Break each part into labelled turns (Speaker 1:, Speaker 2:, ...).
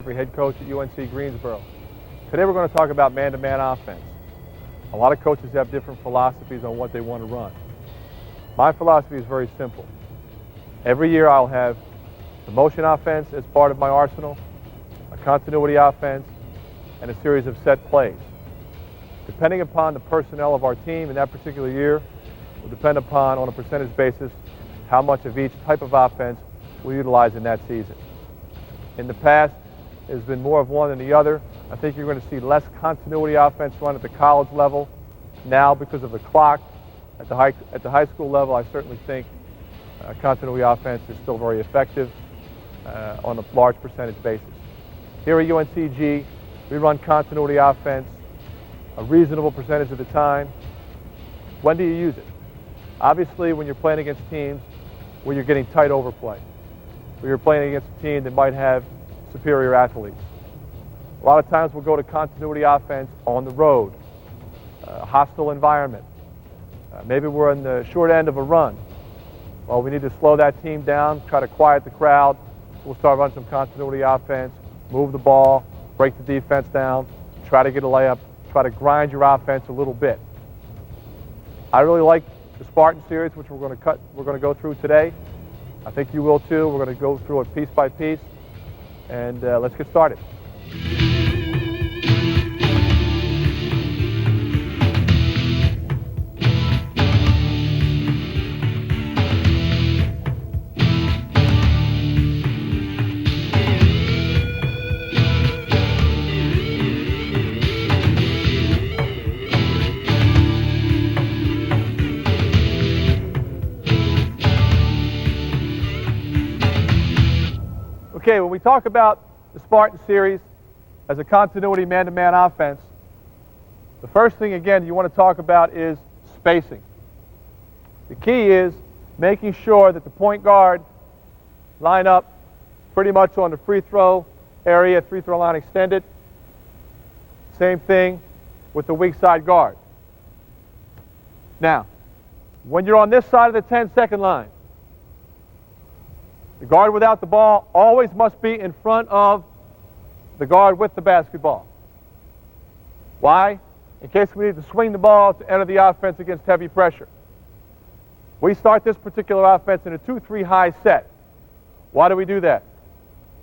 Speaker 1: Mccaferty, head coach at UNC Greensboro. Today we're going to talk about man-to-man offense. A lot of coaches have different philosophies on what they want to run. My philosophy is very simple. Every year I'll have the motion offense as part of my arsenal, a continuity offense, and a series of set plays. Depending upon the personnel of our team in that particular year, will depend upon, on a percentage basis, how much of each type of offense we utilize in that season. In the past, there's been more of one than the other. I think you're going to see less continuity offense run at the college level. Now, because of the clock, at the high school level, I certainly think continuity offense is still very effective on a large percentage basis. Here at UNCG, we run continuity offense a reasonable percentage of the time. When do you use it? Obviously, when you're playing against teams where you're getting tight overplay, where you're playing against a team that might have superior athletes. A lot of times we'll go to continuity offense on the road, a hostile environment. Maybe we're on the short end of a run. Well, we need to slow that team down, try to quiet the crowd. We'll start running some continuity offense, move the ball, break the defense down, try to get a layup, try to grind your offense a little bit. I really like the Spartan series, which we're going to go through today. I think you will too. We're going to go through it piece by piece, and let's get started. Okay, when we talk about the Spartan series as a continuity man-to-man offense, the first thing, again, you want to talk about is spacing. The key is making sure that the point guard line up pretty much on the free throw area, free throw line extended. Same thing with the weak side guard. Now, when you're on this side of the 10-second line, the guard without the ball always must be in front of the guard with the basketball. Why? In case we need to swing the ball to enter the offense against heavy pressure. We start this particular offense in a 2-3 high set. Why do we do that?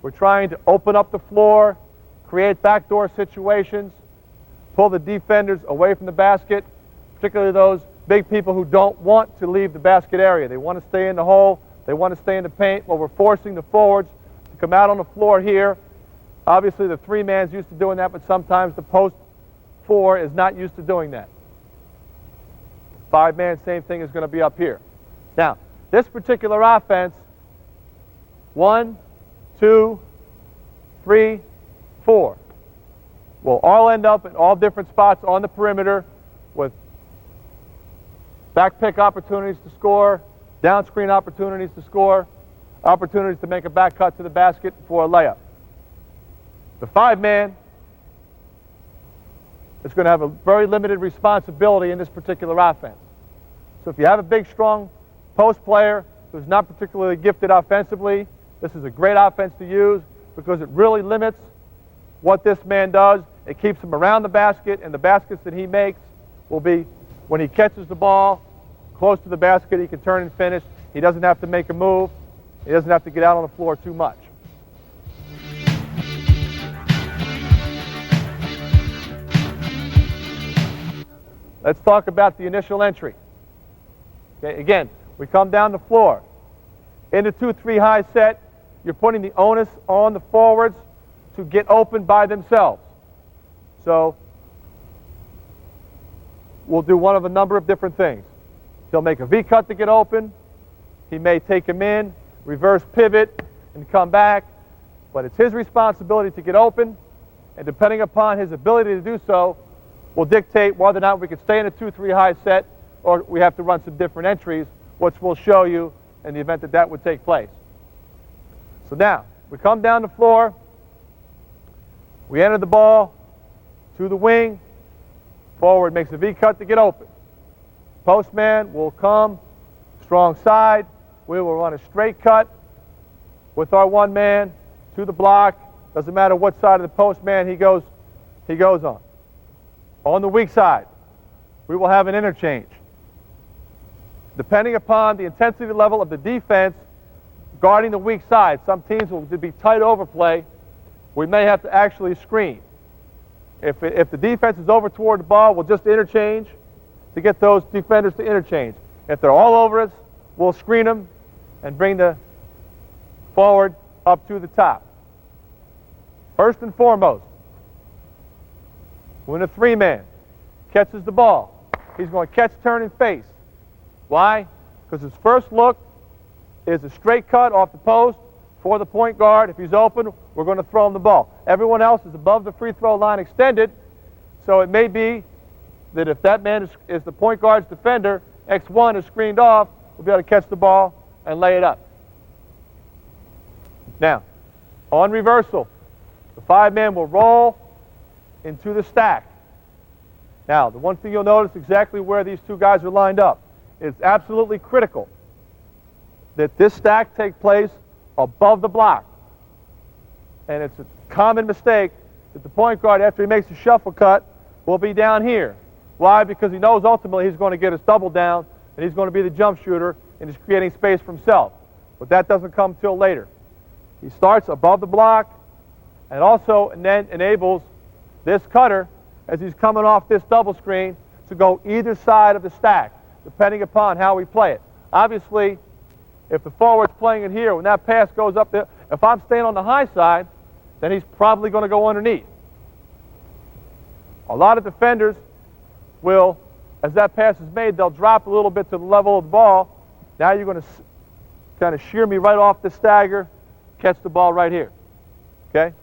Speaker 1: We're trying to open up the floor, create backdoor situations, pull the defenders away from the basket, particularly those big people who don't want to leave the basket area. They want to stay in the hole. They want to stay in the paint. Well, we're forcing the forwards to come out on the floor here. Obviously, the three-man's used to doing that, but sometimes the post four is not used to doing that. Five-man, same thing is going to be up here. Now, this particular offense, 1, 2, 3, 4, will all end up in all different spots on the perimeter with back pick opportunities to score, down screen opportunities to score, opportunities to make a back cut to the basket for a layup. The five-man is going to have a very limited responsibility in this particular offense. So if you have a big, strong post player who's not particularly gifted offensively, this is a great offense to use because it really limits what this man does. It keeps him around the basket, and the baskets that he makes will be when he catches the ball close to the basket, he can turn and finish. He doesn't have to make a move. He doesn't have to get out on the floor too much. Let's talk about the initial entry. Okay, again, we come down the floor. In the 2-3 high set, you're putting the onus on the forwards to get open by themselves. So we'll do one of a number of different things. He'll make a V-cut to get open. He may take him in, reverse pivot, and come back. But it's his responsibility to get open, and depending upon his ability to do so, will dictate whether or not we can stay in a 2-3 high set or we have to run some different entries, which we'll show you in the event that that would take place. So now, we come down the floor. We enter the ball to the wing. Forward makes a V-cut to get open. Postman will come, strong side. We will run a straight cut with our one man to the block, Doesn't matter what side of the post man he goes on. On the weak side, we will have an interchange. Depending upon the intensity level of the defense guarding the weak side, some teams will be tight overplay. We may have to actually screen. If the defense is over toward the ball, we'll just interchange to get those defenders to interchange. If they're all over us, we'll screen them and bring the forward up to the top. First and foremost, when a three-man catches the ball, he's going to catch, turn, and face. Why? Because his first look is a straight cut off the post for the point guard. If he's open, we're going to throw him the ball. Everyone else is above the free throw line extended, so it may be that if that man is the point guard's defender, X1 is screened off, we'll be able to catch the ball and lay it up. Now, on reversal, the five-man will roll into the stack. Now, the one thing you'll notice exactly where these two guys are lined up. It's absolutely critical that this stack take place above the block. And it's a common mistake that the point guard, after he makes a shuffle cut, will be down here. Why? Because he knows ultimately he's going to get his double down, and he's going to be the jump shooter, and he's creating space for himself. But that doesn't come till later. He starts above the block, and also then enables this cutter, as he's coming off this double screen, to go either side of the stack, depending upon how we play it. Obviously, if the forward's playing it here, when that pass goes up there, if I'm staying on the high side, then he's probably going to go underneath. A lot of defenders will, as that pass is made, they'll drop a little bit to the level of the ball. Now you're going to kind of shear me right off the stagger, catch the ball right here. Okay?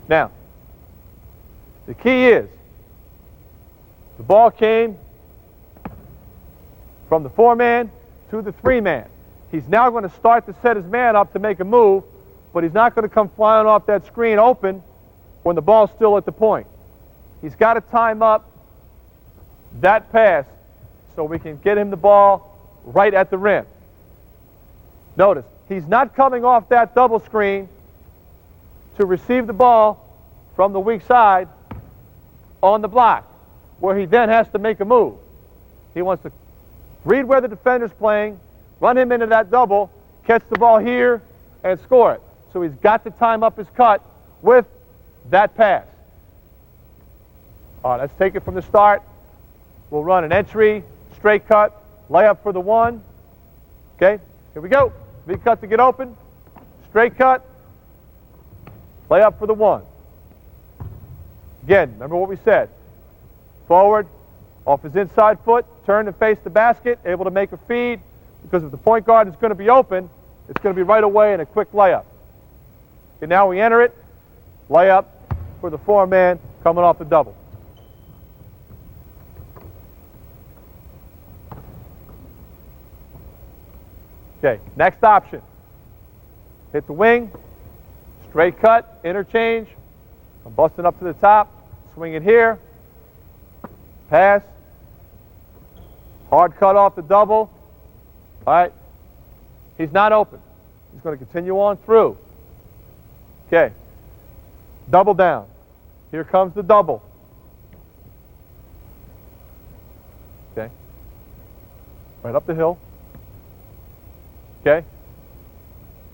Speaker 1: Now, the key is the ball came from the four-man to the three-man. He's now going to start to set his man up to make a move, but he's not going to come flying off that screen open when the ball's still at the point. He's got to time up that pass so we can get him the ball right at the rim. Notice, he's not coming off that double screen to receive the ball from the weak side on the block, where he then has to make a move. He wants to read where the defender's playing, run him into that double, catch the ball here, and score it. So he's got to time up his cut with that pass. All right, let's take it from the start. We'll run an entry, straight cut, layup for the one. Okay, here we go. Big cut to get open, straight cut, layup for the one. Again, remember what we said. Forward, off his inside foot, turn and face the basket, able to make a feed, because if the point guard is going to be open, it's going to be right away and a quick layup. Okay, now we enter it, layup for the four-man coming off the double. Okay, next option. Hit the wing, straight cut, interchange. I'm busting up to the top, swing it here, pass, hard cut off the double. All right, he's not open. He's going to continue on through. Okay, double down. Here comes the double. Okay, right up the hill. Okay,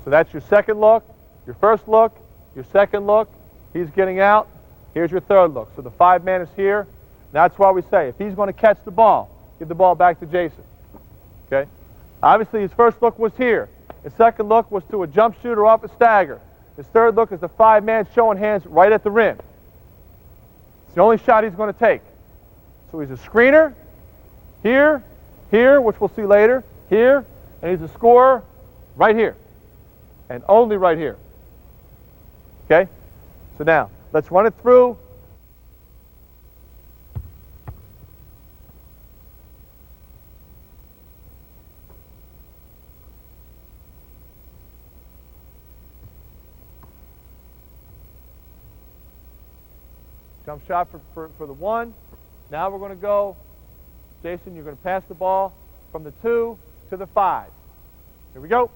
Speaker 1: so that's your second look, your first look, your second look. He's getting out. Here's your third look. So the five-man is here. That's why we say if he's going to catch the ball, give the ball back to Jason. Okay? Obviously, his first look was here. His second look was to a jump shooter off a stagger. His third look is the five-man showing hands right at the rim. It's the only shot he's going to take. So he's a screener here, here, which we'll see later, here, and he's a scorer right here, and only right here. Okay? So now, let's run it through. Jump shot for the one. Now we're going to go, Jason, you're going to pass the ball from the 2 to the 5. Here we go.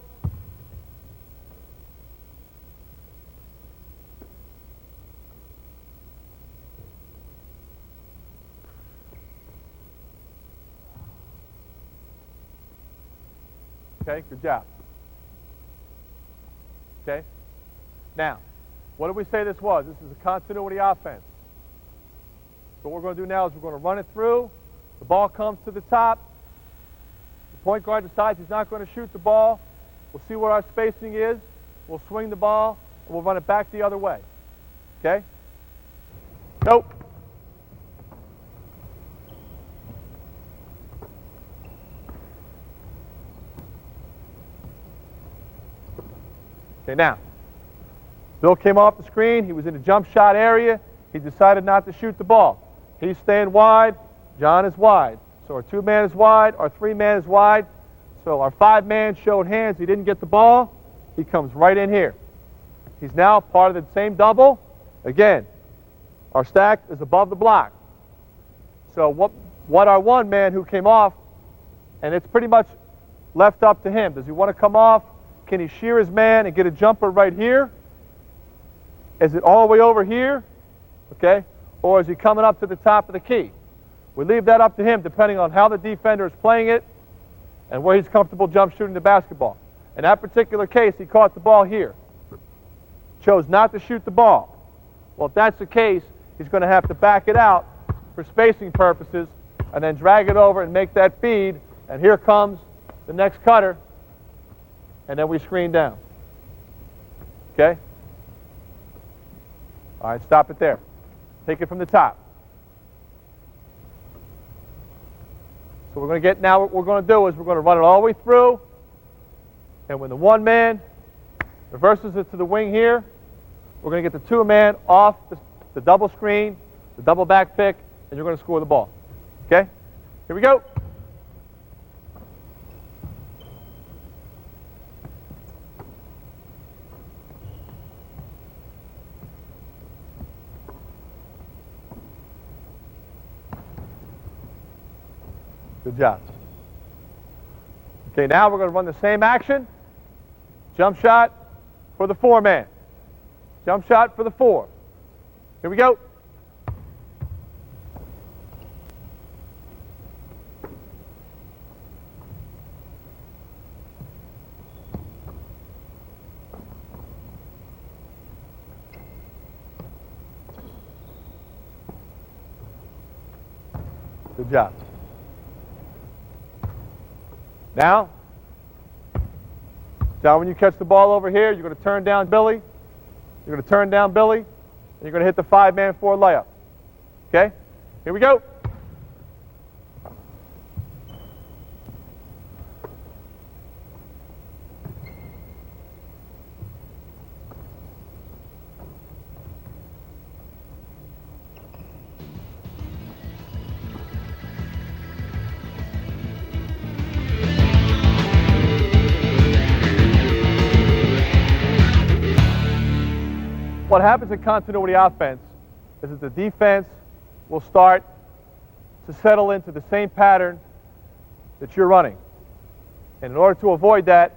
Speaker 1: Okay, good job. Okay? Now, what did we say this was? This is a continuity offense. So what we're going to do now is we're going to run it through. The ball comes to the top. The point guard decides he's not going to shoot the ball. We'll see what our spacing is. We'll swing the ball, and we'll run it back the other way. Okay? Nope. Okay, now, Bill came off the screen. He was in the jump shot area. He decided not to shoot the ball. He's staying wide. John is wide. So our 2-man is wide. Our 3-man is wide. So our 5-man showed hands. He didn't get the ball. He comes right in here. He's now part of the same double. Again, our stack is above the block. So what our 1-man who came off, and it's pretty much left up to him. Does he want to come off? Can he shear his man and get a jumper right here? Is it all the way over here? Okay? Or is he coming up to the top of the key? We leave that up to him depending on how the defender is playing it and where he's comfortable jump shooting the basketball. In that particular case, he caught the ball here. Chose not to shoot the ball. Well, if that's the case, he's going to have to back it out for spacing purposes and then drag it over and make that feed. And here comes the next cutter. And then we screen down. Okay? All right, stop it there. Take it from the top. So we're going to get now what we're going to do is we're going to run it all the way through. And when the 1-man reverses it to the wing here, we're going to get the 2-man off the double screen, the double back pick, and you're going to score the ball. Okay? Here we go. Good job. Okay, now we're going to run the same action. Jump shot for the 4-man. Jump shot for the 4. Here we go. Good job. Now, when you catch the ball over here, you're going to turn down Billy. You're going to turn down Billy, and you're going to hit the 5-man 4 layup. Okay? Here we go. What happens in continuity offense is that the defense will start to settle into the same pattern that you're running. And in order to avoid that,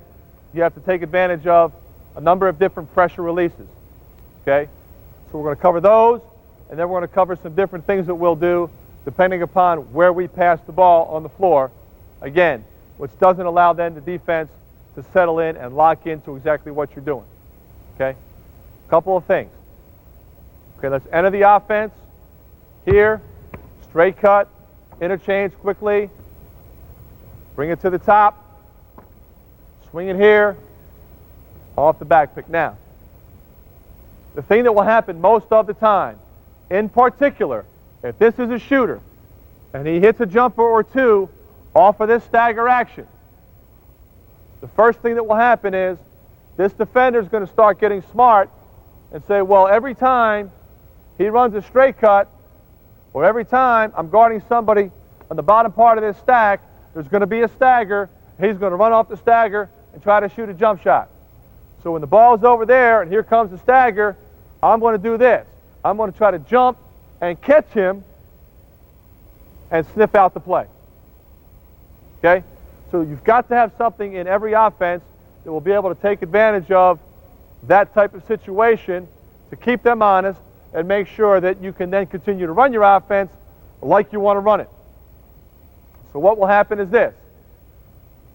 Speaker 1: you have to take advantage of a number of different pressure releases. Okay? So we're going to cover those, and then we're going to cover some different things that we'll do depending upon where we pass the ball on the floor. Again, which doesn't allow then the defense to settle in and lock into exactly what you're doing. Okay? Couple of things. Okay, let's enter the offense here. Straight cut, interchange quickly. Bring it to the top. Swing it here. Off the back pick. Now, the thing that will happen most of the time, in particular, if this is a shooter and he hits a jumper or two off of this stagger action, the first thing that will happen is this defender is going to start getting smart and say, well, every time he runs a straight cut, or every time I'm guarding somebody on the bottom part of this stack, there's going to be a stagger. He's going to run off the stagger and try to shoot a jump shot. So when the ball's over there and here comes the stagger, I'm going to do this. I'm going to try to jump and catch him and sniff out the play. Okay? So you've got to have something in every offense that will be able to take advantage of that type of situation to keep them honest and make sure that you can then continue to run your offense like you want to run it. So what will happen is this.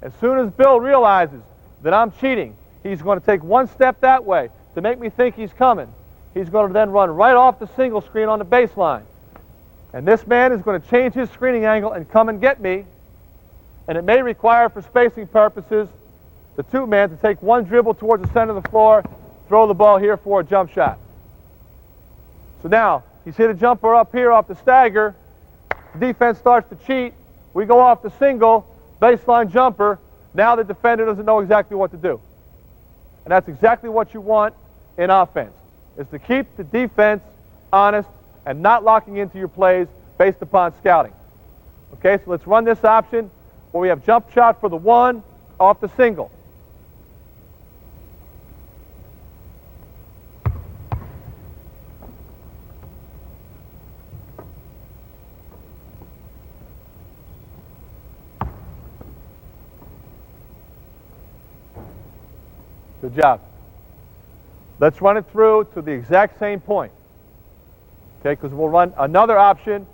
Speaker 1: As soon as Bill realizes that I'm cheating, he's going to take one step that way to make me think he's coming. He's going to then run right off the single screen on the baseline. And this man is going to change his screening angle and come and get me. And it may require, for spacing purposes, the two men to take one dribble towards the center of the floor, throw the ball here for a jump shot. So now, he's hit a jumper up here off the stagger. The defense starts to cheat. We go off the single, baseline jumper. Now the defender doesn't know exactly what to do. And that's exactly what you want in offense, is to keep the defense honest and not locking into your plays based upon scouting. Okay, so let's run this option where we have jump shot for the one off the single. Good job. Let's run it through to the exact same point. Okay, because we'll run another option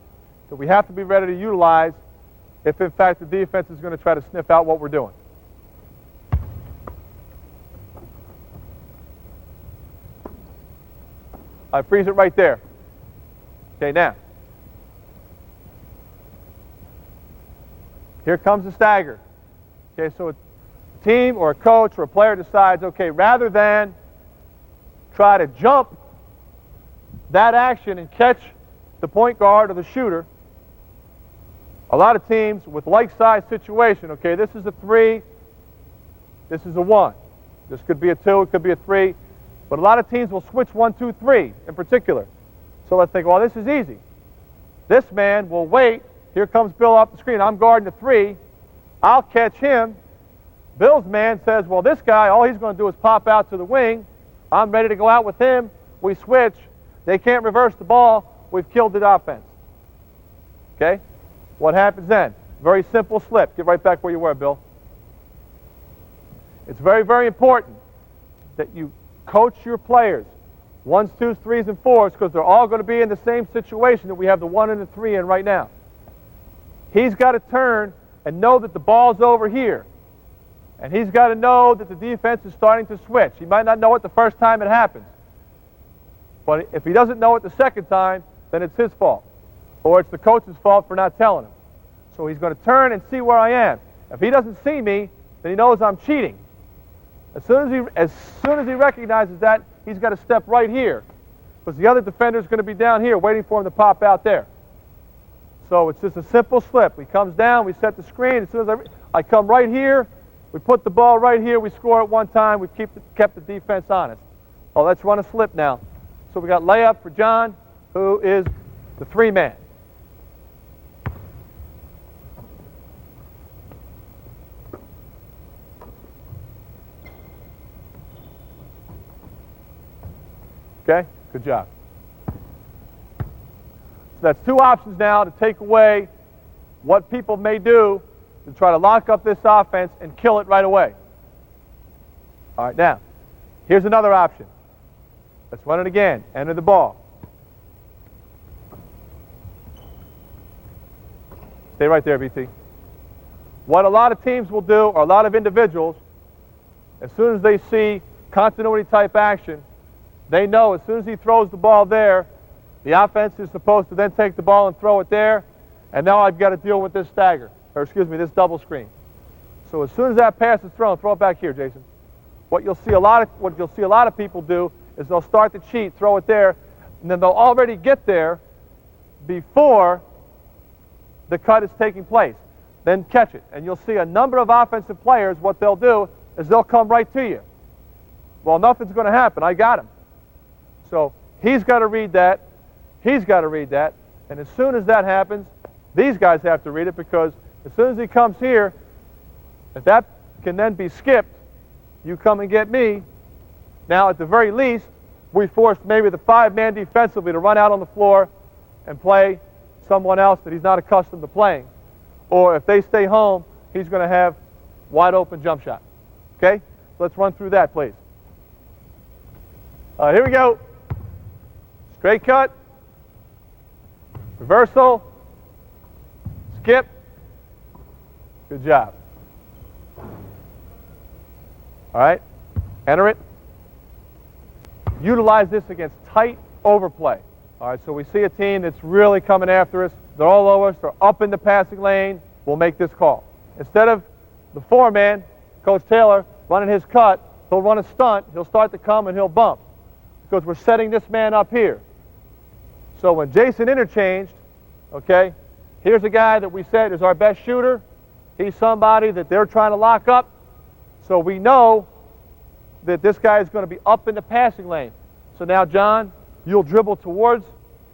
Speaker 1: that we have to be ready to utilize if, in fact, the defense is going to try to sniff out what we're doing. I freeze it right there. Okay, now. Here comes the stagger. Okay, so a team or a coach or a player decides, okay, rather than try to jump that action and catch the point guard or the shooter, a lot of teams with like-size situation, okay, this is a 3, this is a 1. This could be a 2, it could be a 3. But a lot of teams will switch 1, 2, 3 in particular. So let's think, well, this is easy. This man will wait. Here comes Bill off the screen. I'm guarding the 3. I'll catch him. Bill's man says, well, this guy, all he's going to do is pop out to the wing. I'm ready to go out with him. We switch. They can't reverse the ball. We've killed the offense. Okay? What happens then? Very simple slip. Get right back where you were, Bill. It's very, very important that you coach your players, 1s, 2s, 3s, and 4s, because they're all going to be in the same situation that we have the 1 and the 3 in right now. He's got to turn and know that the ball's over here. And he's got to know that the defense is starting to switch. He might not know it the first time it happens. But if he doesn't know it the second time, then it's his fault. Or it's the coach's fault for not telling him. So he's going to turn and see where I am. If he doesn't see me, then he knows I'm cheating. As soon as he recognizes that, he's got to step right here. Because the other defender is going to be down here waiting for him to pop out there. So it's just a simple slip. He comes down, we set the screen. As soon as I come right here, we put the ball right here, we score it one time, we've kept the defense honest. Oh, let's run a slip now. So we got layup for John, who is the 3-man. Okay, good job. So that's 2 options now to take away what people may do to try to lock up this offense and kill it right away. All right, now, here's another option. Let's run it again. Enter the ball. Stay right there, BT. What a lot of teams will do, or a lot of individuals, as soon as they see continuity type action, they know as soon as he throws the ball there, the offense is supposed to then take the ball and throw it there, and now I've got to deal with this stagger, or excuse me, this double screen. So as soon as that pass is thrown, throw it back here, Jason. What you'll see a lot of people do is they'll start to cheat, throw it there, and then they'll already get there before the cut is taking place. Then catch it. And you'll see a number of offensive players, what they'll do is they'll come right to you. Well, nothing's going to happen. I got him. So he's got to read that. He's got to read that. And as soon as that happens, these guys have to read it, because as soon as he comes here, if that can then be skipped, you come and get me. Now, at the very least, we forced maybe the 5-man defensively to run out on the floor and play someone else that he's not accustomed to playing. Or if they stay home, he's going to have wide open jump shot. Okay? Let's run through that, please. Here we go. Straight cut. Reversal. Skip. Good job. All right? Enter it. Utilize this against tight overplay. All right, so we see a team that's really coming after us. They're all over us. They're up in the passing lane. We'll make this call. Instead of the four-man, Coach Taylor, running his cut, he'll run a stunt. He'll start to come and he'll bump because we're setting this man up here. So when Jason interchanged, okay, here's a guy that we said is our best shooter. He's somebody that they're trying to lock up. So we know that this guy is going to be up in the passing lane. So now, John, you'll dribble towards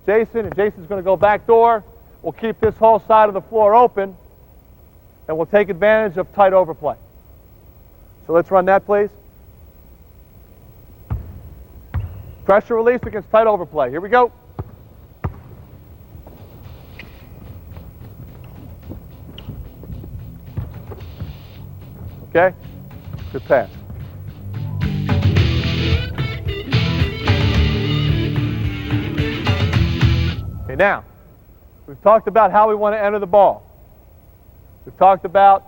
Speaker 1: Jason, and Jason's going to go back door. We'll keep this whole side of the floor open, and we'll take advantage of tight overplay. So let's run that, please. Pressure release against tight overplay. Here we go. Okay? Good pass. Okay, now, we've talked about how we want to enter the ball. We've talked about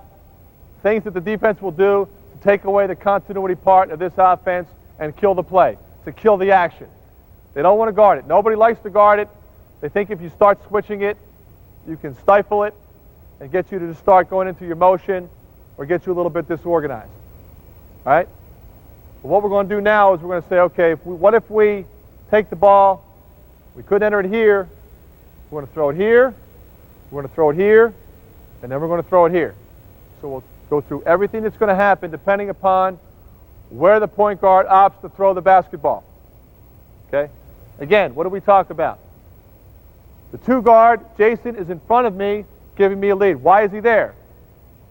Speaker 1: things that the defense will do to take away the continuity part of this offense and kill the play, to kill the action. They don't want to guard it. Nobody likes to guard it. They think if you start switching it, you can stifle it and get you to just start going into your motion or get you a little bit disorganized. All right? But what we're going to do now is we're going to say, okay, what if we take the ball, we could enter it here, we're going to throw it here, we're going to throw it here, and then we're going to throw it here. So we'll go through everything that's going to happen depending upon where the point guard opts to throw the basketball. Okay? Again, what do we talk about? The two guard, Jason, is in front of me, giving me a lead. Why is he there?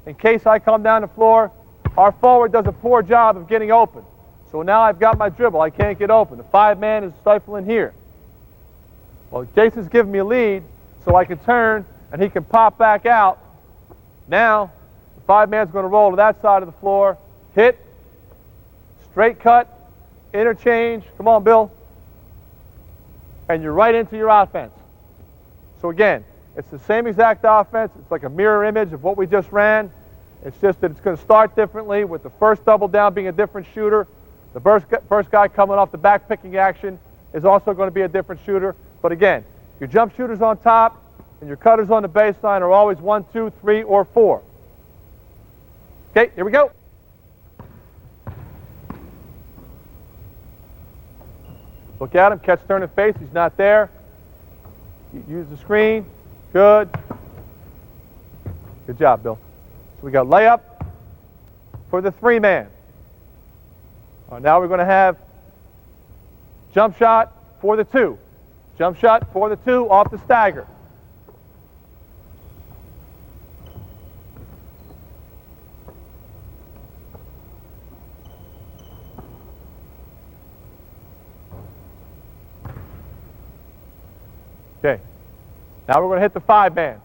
Speaker 1: In case I come down the floor, our forward does a poor job of getting open. So now I've got my dribble. I can't get open. The five-man is stifling here. Well, Jason's giving me a lead, so I can turn, and he can pop back out. Now, the five-man's going to roll to that side of the floor, hit, straight cut, interchange. Come on, Bill. And you're right into your offense. So again, it's the same exact offense. It's like a mirror image of what we just ran. It's just that it's going to start differently with the first double down being a different shooter. The first guy coming off the back picking action is also going to be a different shooter. But again, your jump shooters on top and your cutters on the baseline are always 1, 2, 3, or 4. Okay, here we go. Look at him, catch, turn, and face. He's not there. Use the screen. Good. Good job, Bill. So we got layup for the three-man. Now we're going to have jump shot for the two. Jump shot for the two off the stagger. Okay. Now we're going to hit the five-man.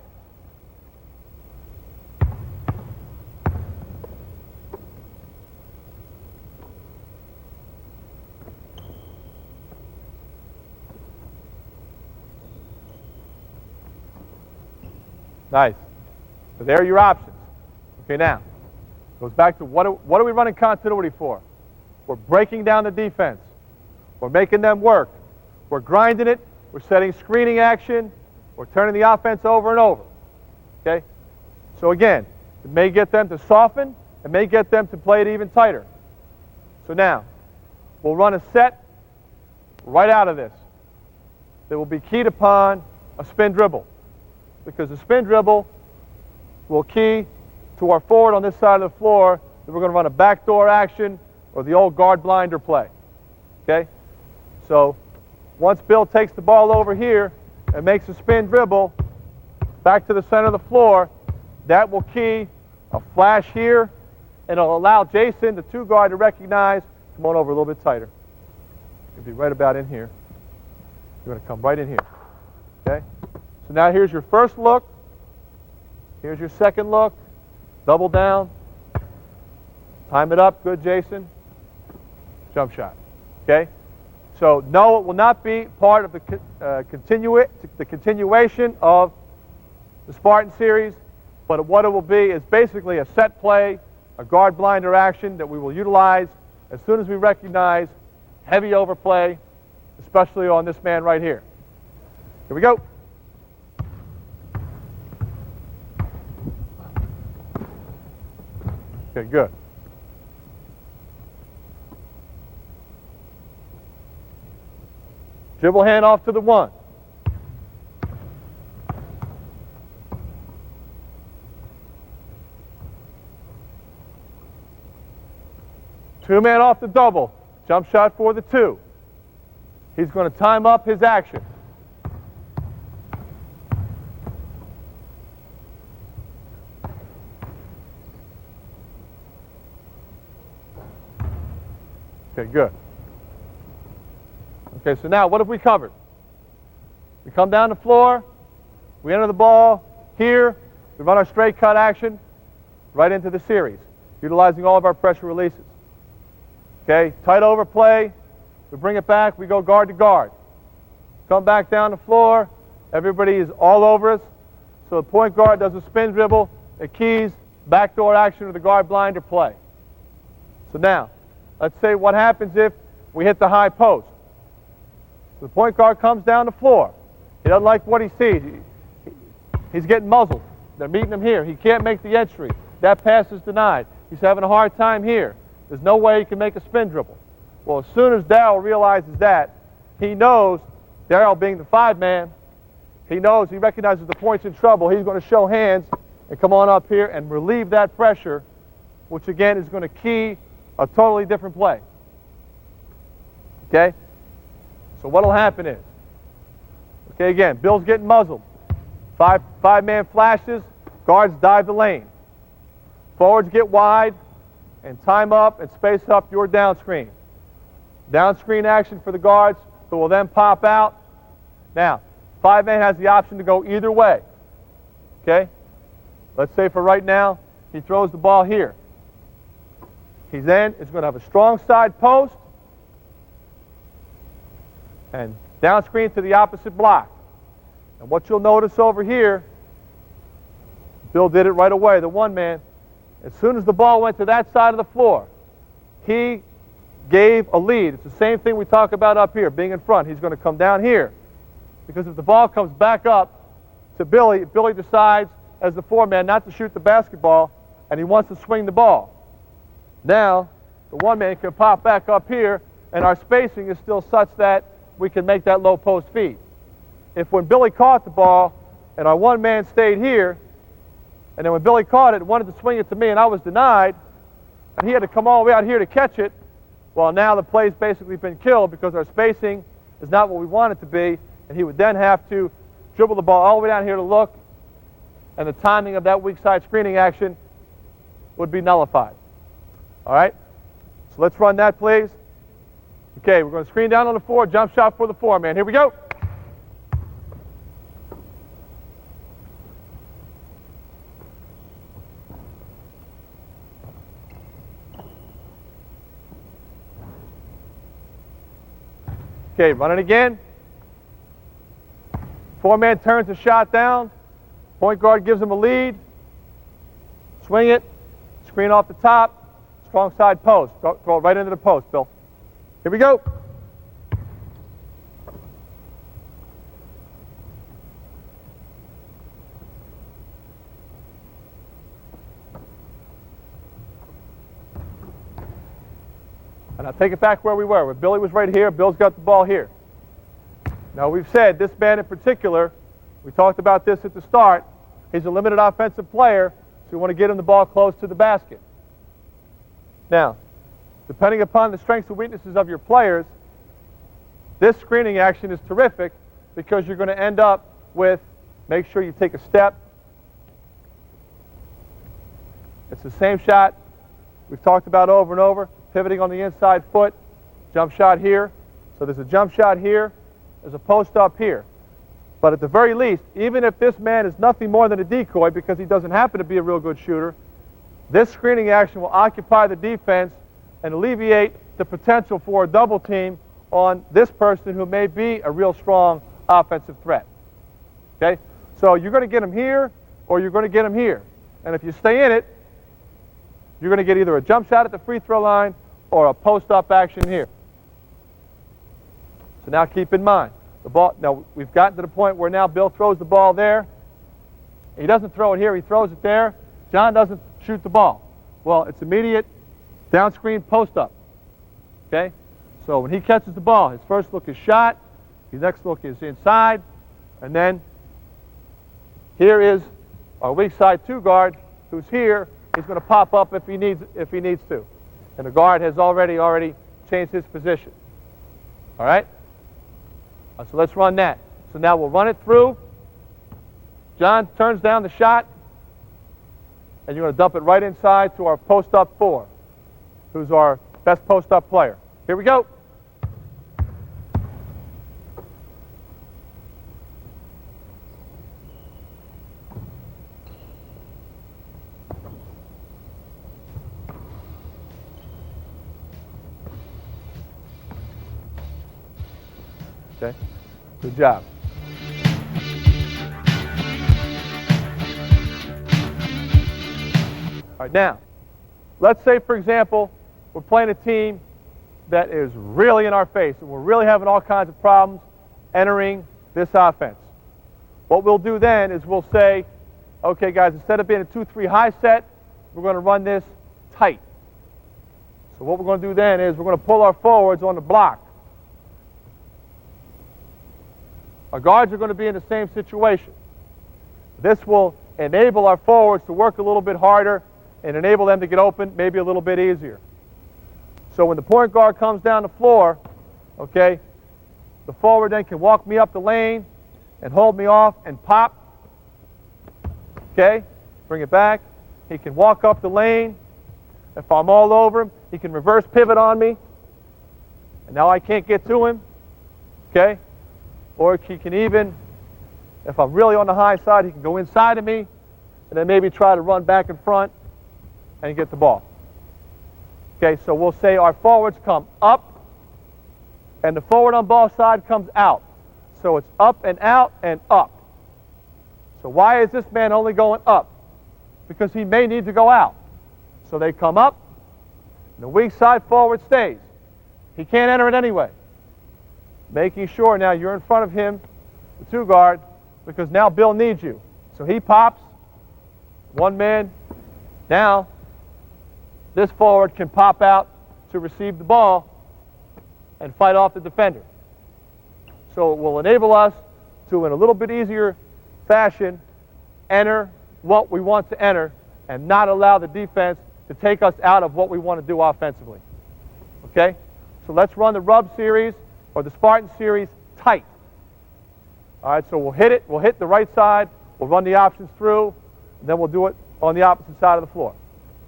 Speaker 1: Nice. So there are your options. Okay, now, goes back to what are we running continuity for? We're breaking down the defense. We're making them work. We're grinding it. We're setting screening action. We're turning the offense over and over. Okay? So again, it may get them to soften. It may get them to play it even tighter. So now, we'll run a set right out of this that will be keyed upon a spin dribble. Because the spin dribble will key to our forward on this side of the floor that we're going to run a backdoor action or the old guard blinder play. Okay? So once Bill takes the ball over here and makes a spin dribble back to the center of the floor, that will key a flash here, and it'll allow Jason, the two guard, to recognize, come on over a little bit tighter. You'll be right about in here. You're going to come right in here. Okay? So now here's your first look. Here's your second look. Double down. Time it up. Good, Jason. Jump shot. Okay? So no, it will not be part of the continuation of the Spartan series, but what it will be is basically a set play, a guard blinder action that we will utilize as soon as we recognize heavy overplay, especially on this man right here. Here we go. Okay, good. Dribble hand off to the 1. Two-man off the double. Jump shot for the 2. He's going to time up his action. Okay, good. Okay, so now what have we covered? We come down the floor, we enter the ball here, we run our straight cut action right into the series, utilizing all of our pressure releases. Okay, tight overplay, we bring it back, we go guard to guard. Come back down the floor, everybody is all over us, so the point guard does a spin dribble, a keys, backdoor action or the guard blinder play. So now, let's say what happens if we hit the high post. So the point guard comes down the floor. He doesn't like what he sees. He's getting muzzled. They're meeting him here. He can't make the entry. That pass is denied. He's having a hard time here. There's no way he can make a spin dribble. Well, as soon as Darryl realizes that, he knows, Darryl being the 5-man, he knows, he recognizes the point's in trouble. He's going to show hands and come on up here and relieve that pressure, which again is going to key a totally different play. Okay? So what will happen is, okay, again, Bill's getting muzzled. Five-man flashes, guards dive the lane. Forwards get wide and time up and space up your down screen. Down screen action for the guards who will then pop out. Now, 5-man has the option to go either way. Okay? Let's say for right now, he throws the ball here. He then is going to have a strong side post and down screen to the opposite block. And what you'll notice over here, Bill did it right away, the 1-man. As soon as the ball went to that side of the floor, he gave a lead. It's the same thing we talk about up here, being in front. He's going to come down here. Because if the ball comes back up to Billy, Billy decides as the 4-man not to shoot the basketball, and he wants to swing the ball. Now, the 1-man can pop back up here, and our spacing is still such that we can make that low post feed. If when Billy caught the ball, and our 1-man stayed here, and then when Billy caught it, wanted to swing it to me, and I was denied, and he had to come all the way out here to catch it, well, now the play's basically been killed because our spacing is not what we want it to be, and he would then have to dribble the ball all the way down here to look, and the timing of that weak side screening action would be nullified. All right? So let's run that, please. Okay, we're going to screen down on the 4, jump shot for the 4-man. Here we go. Okay, run it again. 4-man turns the shot down. Point guard gives him a lead. Swing it. Screen off the top. Strong side post. Throw it right into the post, Bill. Here we go. And I'll take it back where we were. Where Billy was right here, Bill's got the ball here. Now we've said this man in particular, we talked about this at the start, he's a limited offensive player, so we want to get him the ball close to the basket. Now, depending upon the strengths and weaknesses of your players, this screening action is terrific because you're going to end up with, make sure you take a step. It's the same shot we've talked about over and over, pivoting on the inside foot, jump shot here. So there's a jump shot here, there's a post up here. But at the very least, even if this man is nothing more than a decoy because he doesn't happen to be a real good shooter, this screening action will occupy the defense and alleviate the potential for a double team on this person who may be a real strong offensive threat. Okay? So you're going to get him here or you're going to get him here. And if you stay in it, you're going to get either a jump shot at the free throw line or a post-up action here. So now keep in mind, the ball, now we've gotten to the point where now Bill throws the ball there. He doesn't throw it here, he throws it there. John doesn't shoot the ball. Well, it's immediate down screen post-up. Okay? So when he catches the ball, his first look is shot, his next look is inside, and then here is our weak side 2 guard who's here. He's going to pop up if he needs to. And the guard has already changed his position. All right? So let's run that. So now we'll run it through. John turns down the shot, and you're going to dump it right inside to our post-up 4, who's our best post-up player. Here we go. Okay, good job. All right, now, let's say, for example, we're playing a team that is really in our face, and we're really having all kinds of problems entering this offense. What we'll do then is we'll say, okay, guys, instead of being a 2-3 high set, we're going to run this tight. So what we're going to do then is we're going to pull our forwards on the block. Our guards are going to be in the same situation. This will enable our forwards to work a little bit harder and enable them to get open maybe a little bit easier. So when the point guard comes down the floor, okay, the forward then can walk me up the lane and hold me off and pop. Okay, bring it back. He can walk up the lane. If I'm all over him, he can reverse pivot on me. And now I can't get to him. Okay? Or he can even, if I'm really on the high side, he can go inside of me and then maybe try to run back in front and get the ball. Okay, so we'll say our forwards come up and the forward on ball side comes out. So it's up and out and up. So why is this man only going up? Because he may need to go out. So they come up, and the weak side forward stays. He can't enter it anyway. Making sure now you're in front of him, the 2 guard, because now Bill needs you. So he pops, 1 man. Now, this forward can pop out to receive the ball and fight off the defender. So it will enable us to, in a little bit easier fashion, enter what we want to enter and not allow the defense to take us out of what we want to do offensively. Okay? So let's run the Rub series or the Spartan series tight. All right, so we'll hit it. We'll hit the right side. We'll run the options through, and then we'll do it on the opposite side of the floor.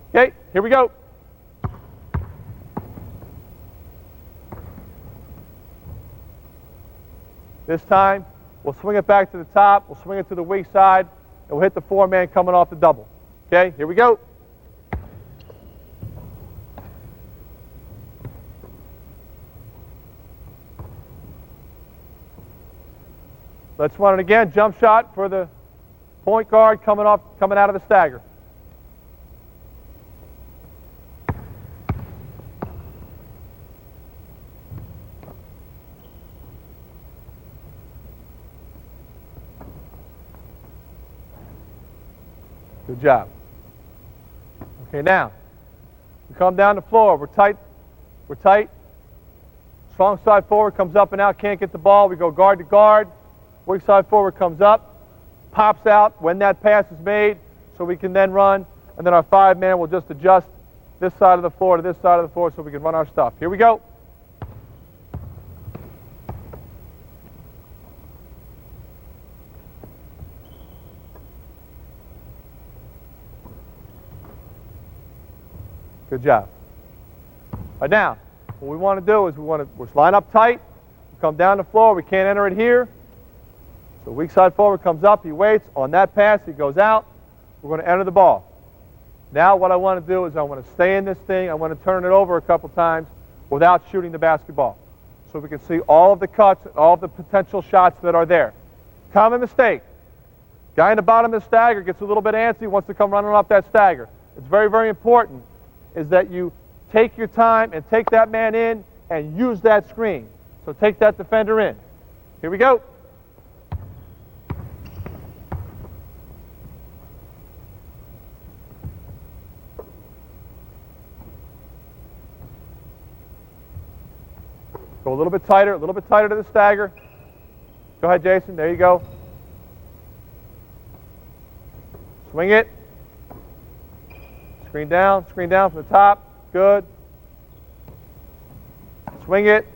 Speaker 1: Okay, here we go. This time, we'll swing it back to the top. We'll swing it to the weak side, and we'll hit the 4-man coming off the double. Okay, here we go. Let's run it again. Jump shot for the point guard coming out of the stagger. Good job. Okay, now we come down the floor. We're tight. We're tight. Strong side forward comes up and out. Can't get the ball. We go guard to guard. Weak side forward comes up, pops out when that pass is made, so we can then run, and then our 5-man will just adjust this side of the floor to this side of the floor so we can run our stuff. Here we go. Good job. All right, now, what we want to do is we're line up tight, we come down the floor, we can't enter it here. So weak side forward comes up, he waits. On that pass, he goes out. We're going to enter the ball. Now what I want to do is I want to stay in this thing. I want to turn it over a couple times without shooting the basketball. So we can see all of the cuts, all of the potential shots that are there. Common mistake. Guy in the bottom of the stagger gets a little bit antsy, wants to come running off that stagger. It's very, very important is that you take your time and take that man in and use that screen. So take that defender in. Here we go. Go a little bit tighter to the stagger. Go ahead, Jason. There you go. Swing it. Screen down from the top. Good. Swing it.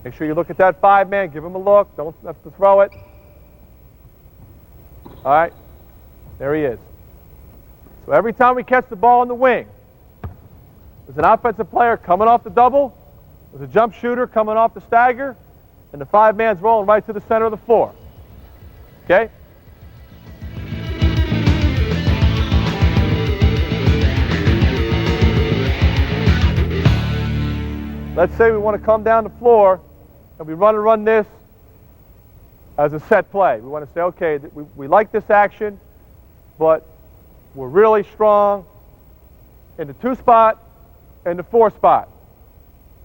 Speaker 1: Make sure you look at that 5-man. Give him a look. Don't have to throw it. All right. There he is. So every time we catch the ball in the wing, there's an offensive player coming off the double, there's a jump shooter coming off the stagger, and the 5-man's rolling right to the center of the floor. Okay? Let's say we want to come down the floor and we run this as a set play. We want to say, okay, we like this action, but we're really strong in the 2 spot and the 4 spot.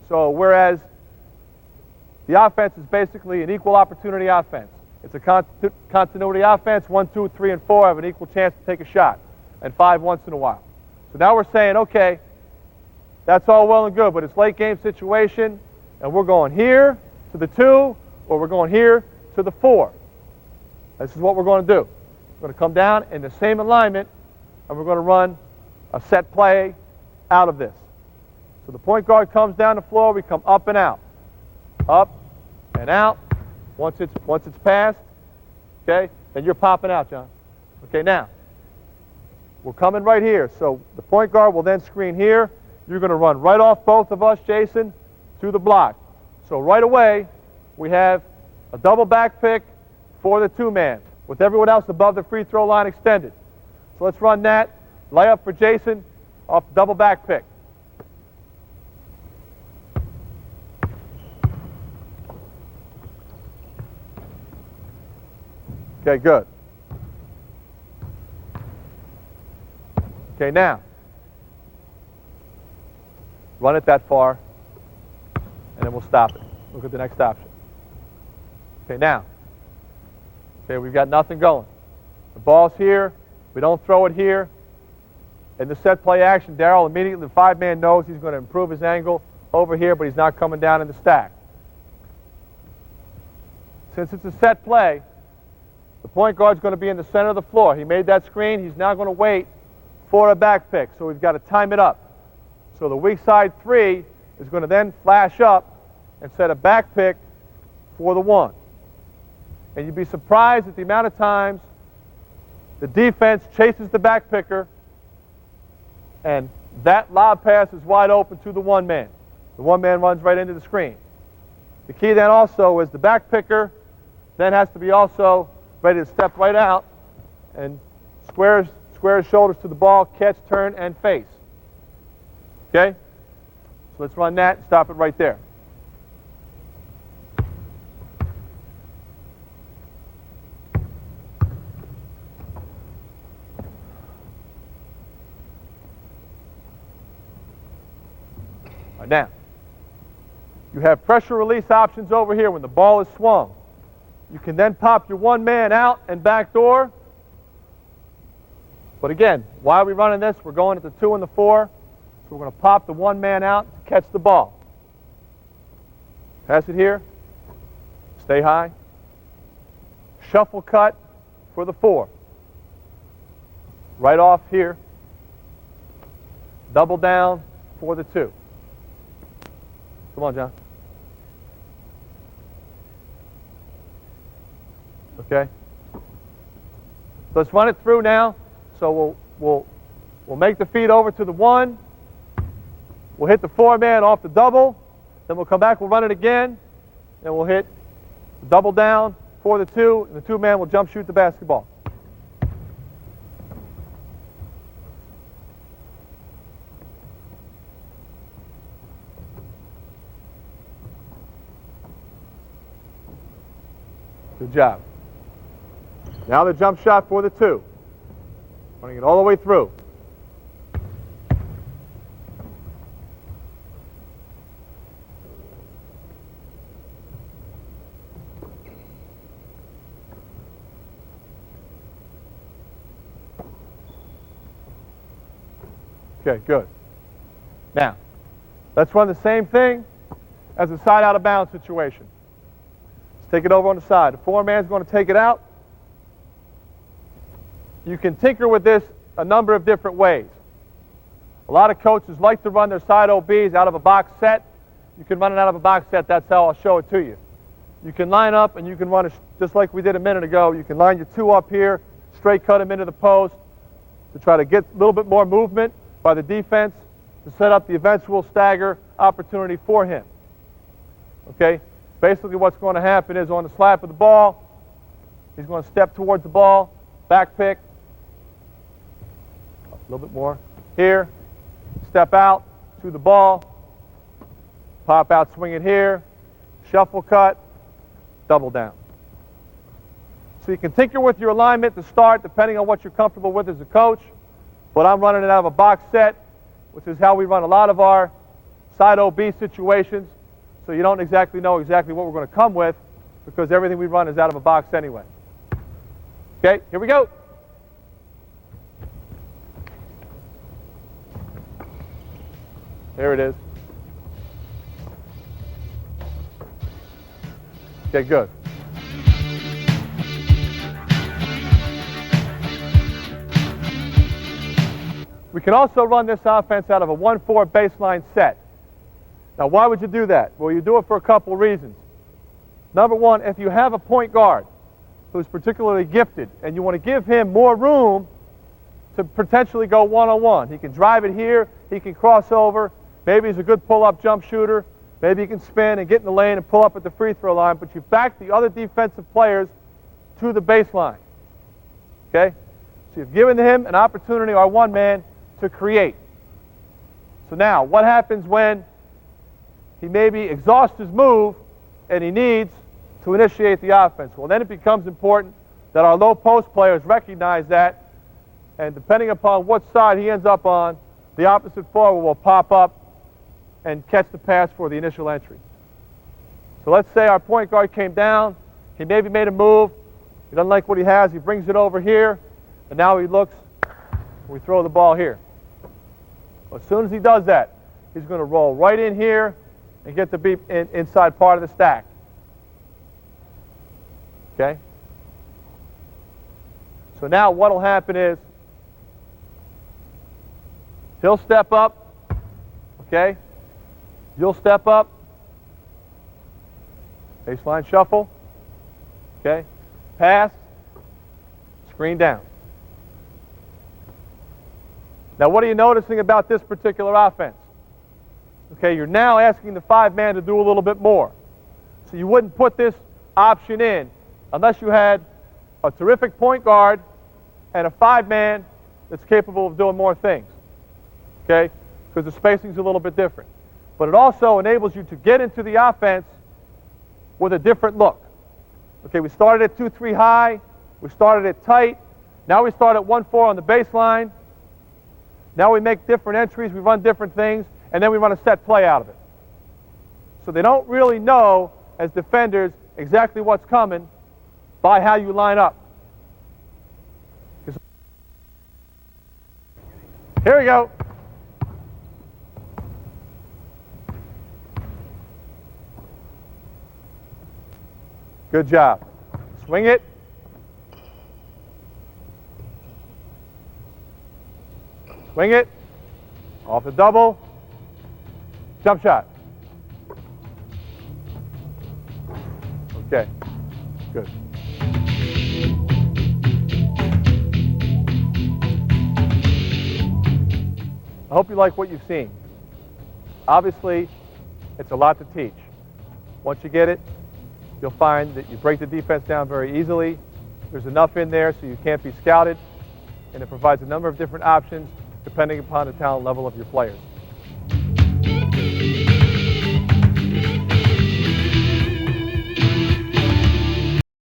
Speaker 1: So whereas the offense is basically an equal opportunity offense. It's a continuity offense. 1, 2, 3, and 4 have an equal chance to take a shot, and 5 once in a while. So now we're saying, okay, that's all well and good, but it's late game situation, and we're going here to the 2, or we're going here to the 4. This is what we're going to do. We're going to come down in the same alignment, and we're going to run a set play out of this. So the point guard comes down the floor, we come up and out. Up and out. Once it's passed, okay, then you're popping out, John. Okay, now, we're coming right here. So the point guard will then screen here. You're going to run right off both of us, Jason, to the block. So right away, we have a double back pick for the 2-man, with everyone else above the free throw line extended. So let's run that. Layup for Jason off the double back pick. Okay, good. Okay, now, run it that far, and then we'll stop it. Look at the next option. Okay, now, okay, we've got nothing going. The ball's here. We don't throw it here. In the set play action, Darryl immediately, the 5-man knows he's going to improve his angle over here, but he's not coming down in the stack. Since it's a set play, the point guard's going to be in the center of the floor. He made that screen. He's now going to wait for a back pick. So we've got to time it up. So the weak side 3 is going to then flash up and set a back pick for the 1. And you'd be surprised at the amount of times the defense chases the back picker and that lob pass is wide open to the 1-man. The 1-man runs right into the screen. The key then also is the back picker then has to be also ready to step right out and square his shoulders to the ball, catch, turn, and face. Okay? So let's run that and stop it right there. All right, now, you have pressure release options over here when the ball is swung. You can then pop your 1-man out and back door. But again, why are we running this? We're going at the 2 and the 4. So we're going to pop the 1-man out to catch the ball. Pass it here. Stay high. Shuffle cut for the 4. Right off here. Double down for the 2. Come on, John. Okay. So let's run it through now. So we'll make the feed over to the 1. We'll hit the 4-man off the double. Then we'll come back. We'll run it again, and we'll hit the double down for the 2, and the 2-man will jump shoot the basketball. Good job. Now the jump shot for the 2. Running it all the way through. Okay, good. Now, let's run the same thing as a side out of bounds situation. Let's take it over on the side. The four-man's going to take it out. You can tinker with this a number of different ways. A lot of coaches like to run their side OBs out of a box set. You can run it out of a box set. That's how I'll show it to you. You can line up and you can run it just like we did a minute ago. You can line your two up here, straight cut them into the post to try to get a little bit more movement by the defense to set up the eventual stagger opportunity for him. Okay? Basically what's going to happen is on the slap of the ball, he's going to step towards the ball, back pick, a little bit more here, step out to the ball, pop out, swing it here, shuffle cut, double down. So you can tinker with your alignment to start depending on what you're comfortable with as a coach, but I'm running it out of a box set, which is how we run a lot of our side OB situations, so you don't exactly know exactly what we're going to come with because everything we run is out of a box anyway. Okay, here we go. There it is. Okay, good. We can also run this offense out of a 1-4 baseline set. Now, why would you do that? Well, you do it for a couple reasons. Number one, if you have a point guard who's particularly gifted and you want to give him more room to potentially go one-on-one, he can drive it here, he can cross over, maybe he's a good pull-up jump shooter, maybe he can spin and get in the lane and pull up at the free throw line, but you back the other defensive players to the baseline. Okay? So you've given him an opportunity, our one man, to create. So now, what happens when he maybe exhausts his move and he needs to initiate the offense? Well, then it becomes important that our low post players recognize that, and depending upon what side he ends up on, the opposite forward will pop up and catch the pass for the initial entry. So let's say our point guard came down, he maybe made a move, he doesn't like what he has, he brings it over here, and now he looks, we throw the ball here. As soon as he does that, he's going to roll right in here and get to be inside part of the stack. Okay? So now what will happen is he'll step up, okay? You'll step up, baseline shuffle, okay? Pass, screen down. Now, what are you noticing about this particular offense? Okay, you're now asking the five-man to do a little bit more. So you wouldn't put this option in unless you had a terrific point guard and a five-man that's capable of doing more things. Okay, because the spacing's a little bit different. But it also enables you to get into the offense with a different look. Okay, we started at 2-3 high, we started it tight, now we start at 1-4 on the baseline. Now we make different entries, we run different things, and then we run a set play out of it. So they don't really know, as defenders, exactly what's coming by how you line up. Here we go. Good job. Swing it. Swing it. Off the double. Jump shot. Okay. Good. I hope you like what you've seen. Obviously, it's a lot to teach. Once you get it, you'll find that you break the defense down very easily. There's enough in there so you can't be scouted, and it provides a number of different options depending upon the talent level of your players.